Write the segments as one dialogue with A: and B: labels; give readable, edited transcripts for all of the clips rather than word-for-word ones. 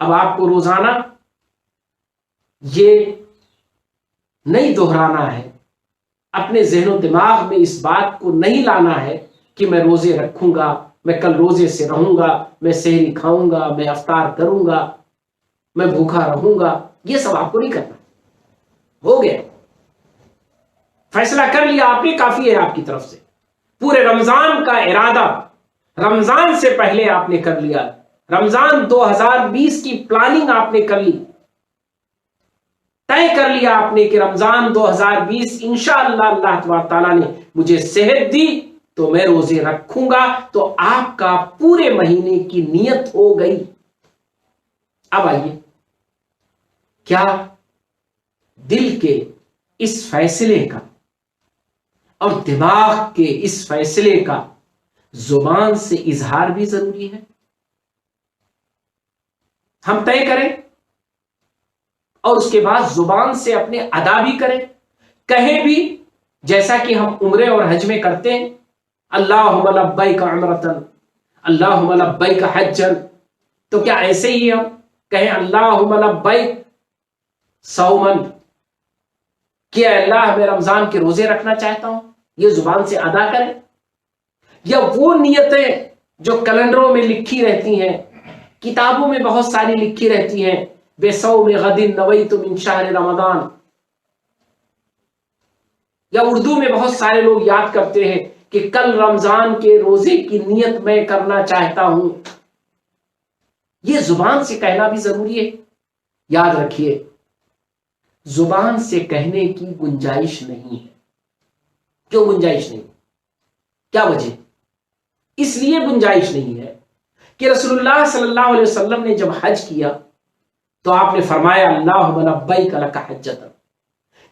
A: اب آپ کو روزانہ یہ نہیں دہرانا ہے، اپنے ذہن و دماغ میں اس بات کو نہیں لانا ہے کہ میں روزے رکھوں گا، میں کل روزے سے رہوں گا، میں سحری کھاؤں گا، میں افطار کروں گا، میں بھوکا رہوں گا. یہ سب آپ کو نہیں کرنا. ہو گیا، فیصلہ کر لیا آپ نے، کافی ہے آپ کی طرف سے. پورے رمضان کا ارادہ رمضان سے پہلے آپ نے کر لیا. رمضان 2020 کی پلاننگ آپ نے کر لی، طے کر لیا آپ نے کہ رمضان 2020 انشاءاللہ اللہ تبارک تعالیٰ نے مجھے صحت دی تو میں روزے رکھوں گا. تو آپ کا پورے مہینے کی نیت ہو گئی. اب آئیے، کیا دل کے اس فیصلے کا اور دماغ کے اس فیصلے کا زبان سے اظہار بھی ضروری ہے؟ ہم طے کریں اور اس کے بعد زبان سے اپنے ادا بھی کریں، کہیں بھی، جیسا کہ ہم عمرے اور حج میں کرتے ہیں، اللہم لبیک عمرتن، اللہم لبیک حجن. تو کیا ایسے ہی ہم کہیں اللہم لبیک صومن، کہ اللہ میں رمضان کے روزے رکھنا چاہتا ہوں، یہ زبان سے ادا کریں؟ یا وہ نیتیں جو کیلنڈروں میں لکھی رہتی ہیں، کتابوں میں بہت ساری لکھی رہتی ہیں، بے صوم غد نویت من شہر رمضان، یا اردو میں بہت سارے لوگ یاد کرتے ہیں کہ کل رمضان کے روزے کی نیت میں کرنا چاہتا ہوں. یہ زبان سے کہنا بھی ضروری ہے. یاد رکھیے، زبان سے کہنے کی گنجائش نہیں ہے. کیوں گنجائش نہیں؟ کیا وجہ؟ اس لیے گنجائش نہیں ہے کہ رسول اللہ صلی اللہ علیہ وسلم نے جب حج کیا تو آپ نے فرمایا اللہم لبیک لک حجۃ.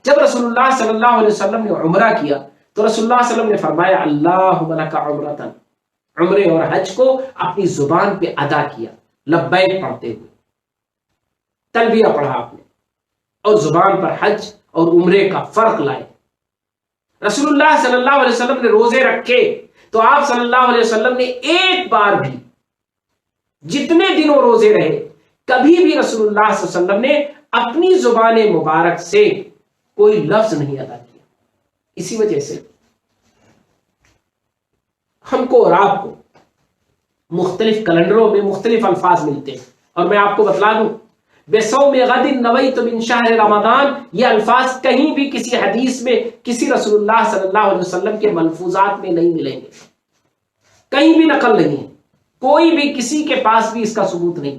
A: جب رسول اللہ صلی اللہ علیہ وسلم نے عمرہ کیا تو رسول اللہ صلی اللہ علیہ وسلم نے فرمایا اللہم لک عمرۃ. عمرے اور حج کو اپنی زبان پہ ادا کیا، لبیک پڑھتے ہوئے، تلبیہ پڑھا آپ نے، اور زبان پر حج اور عمرے کا فرق لائے. رسول اللہ صلی اللہ علیہ وسلم نے روزے رکھے تو آپ صلی اللہ علیہ وسلم نے ایک بار بھی، جتنے دنوں روزے رہے، کبھی بھی رسول اللہ صلی اللہ علیہ وسلم نے اپنی زبان مبارک سے کوئی لفظ نہیں ادا کیا. اسی وجہ سے ہم کو اور آپ کو مختلف کیلنڈروں میں مختلف الفاظ ملتے ہیں. اور میں آپ کو بتلا دوں، بِصَوْمِ غَدٍ نَوَيْتُ مِنْ شَهْرِ رمضان، یہ الفاظ کہیں بھی کسی حدیث میں کسی رسول اللہ صلی اللہ علیہ وسلم کے ملفوظات میں نہیں ملیں گے، کہیں بھی نقل نہیں ہے، کوئی بھی کسی کے پاس بھی اس کا ثبوت نہیں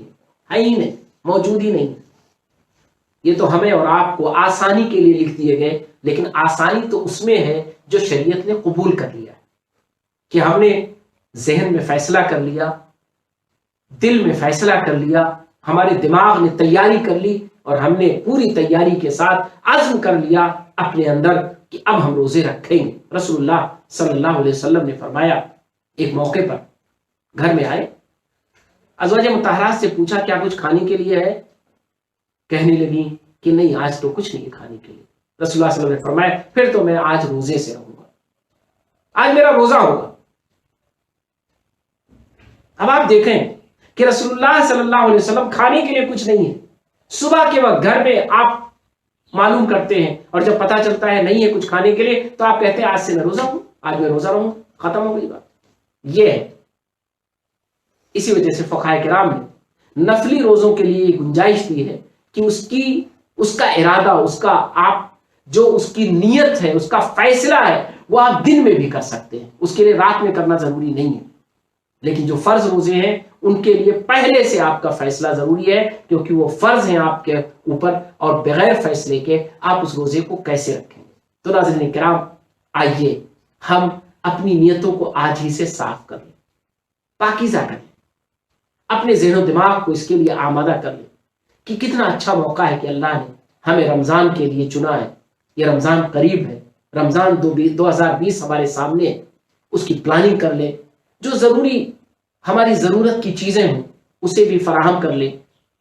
A: ہے ہی نہیں، موجود ہی نہیں. یہ تو ہمیں اور آپ کو آسانی کے لیے لکھ دیے گئے، لیکن آسانی تو اس میں ہے جو شریعت نے قبول کر لیا ہے، کہ ہم نے ذہن میں فیصلہ کر لیا، دل میں فیصلہ کر لیا، ہمارے دماغ نے تیاری کر لی، اور ہم نے پوری تیاری کے ساتھ عزم کر لیا اپنے اندر کہ اب ہم روزے رکھیں گے. رسول اللہ صلی اللہ علیہ وسلم نے فرمایا، ایک موقع پر گھر میں آئے، ازواج مطہرات سے پوچھا کیا کچھ کھانے کے لیے ہے؟ کہنے لگی کہ نہیں، آج تو کچھ نہیں کھانے کے لیے. رسول اللہ صلی اللہ علیہ وسلم نے فرمایا پھر تو میں آج روزے سے رہوں گا، آج میرا روزہ ہوگا. اب آپ دیکھیں کہ رسول اللہ صلی اللہ علیہ وسلم کھانے کے لیے کچھ نہیں ہے. صبح کے وقت گھر میں آپ معلوم کرتے ہیں، اور جب پتہ چلتا ہے نہیں ہے کچھ کھانے کے لیے تو آپ کہتے ہیں آج سے میں روزہ ہوں، آج میں روزہ رہوں، ختم ہو گئی بات. یہ ہے، اسی وجہ سے فقہائے کرام نے نفلی روزوں کے لیے گنجائش دی ہے کہ اس کا ارادہ، اس کا آپ جو اس کی نیت ہے، اس کا فیصلہ ہے، وہ آپ دن میں بھی کر سکتے ہیں، اس کے لیے رات میں کرنا ضروری نہیں ہے. لیکن جو فرض روزے ہیں ان کے لیے پہلے سے آپ کا فیصلہ ضروری ہے، کیونکہ وہ فرض ہیں آپ کے اوپر، اور بغیر فیصلے کے آپ اس روزے کو کیسے رکھیں گے. تو ناظرین کرام، آئیے ہم اپنی نیتوں کو آج ہی سے صاف کر لیں، پاکیزہ کریں، اپنے ذہن و دماغ کو اس کے لیے آمادہ کر لیں کہ کتنا اچھا موقع ہے کہ اللہ نے ہمیں رمضان کے لیے چنا ہے. یہ رمضان قریب ہے، رمضان 2020 ہمارے سامنے ہے. اس کی پلاننگ کر لیں، جو ضروری ہماری ضرورت کی چیزیں ہوں اسے بھی فراہم کر لیں،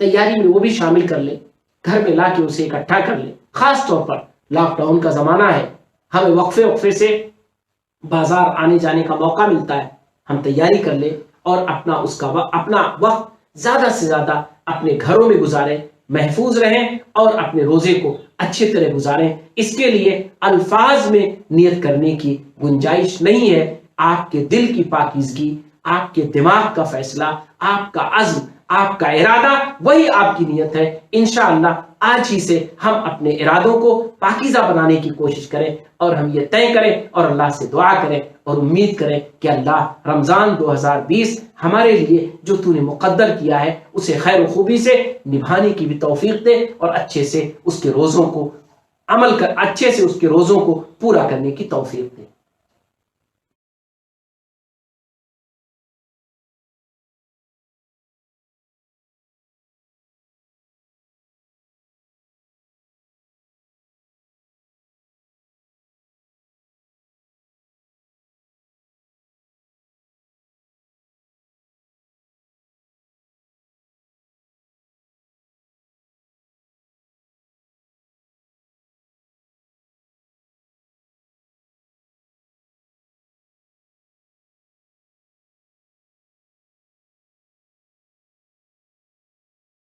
A: تیاری میں وہ بھی شامل کر لیں، گھر میں لا کے اسے اکٹھا کر لیں. خاص طور پر لاک ڈاؤن کا زمانہ ہے، ہمیں وقفے سے بازار آنے جانے کا موقع ملتا ہے. ہم تیاری کر لیں اور اپنا وقت زیادہ سے زیادہ اپنے گھروں میں گزاریں، محفوظ رہیں اور اپنے روزے کو اچھی طرح گزاریں۔ اس کے لیے الفاظ میں نیت کرنے کی گنجائش نہیں ہے۔ آپ کے دل کی پاکیزگی، آپ کے دماغ کا فیصلہ، آپ کا عزم، آپ کا ارادہ، وہی آپ کی نیت ہے۔ انشاءاللہ آج ہی سے ہم اپنے ارادوں کو پاکیزہ بنانے کی کوشش کریں اور ہم یہ طے کریں اور اللہ سے دعا کریں اور امید کریں کہ اللہ رمضان 2020 ہمارے لیے جو تو نے مقدر کیا ہے اسے خیر و خوبی سے نبھانے کی بھی توفیق دے اور اچھے سے اس کے روزوں کو پورا کرنے کی توفیق دے۔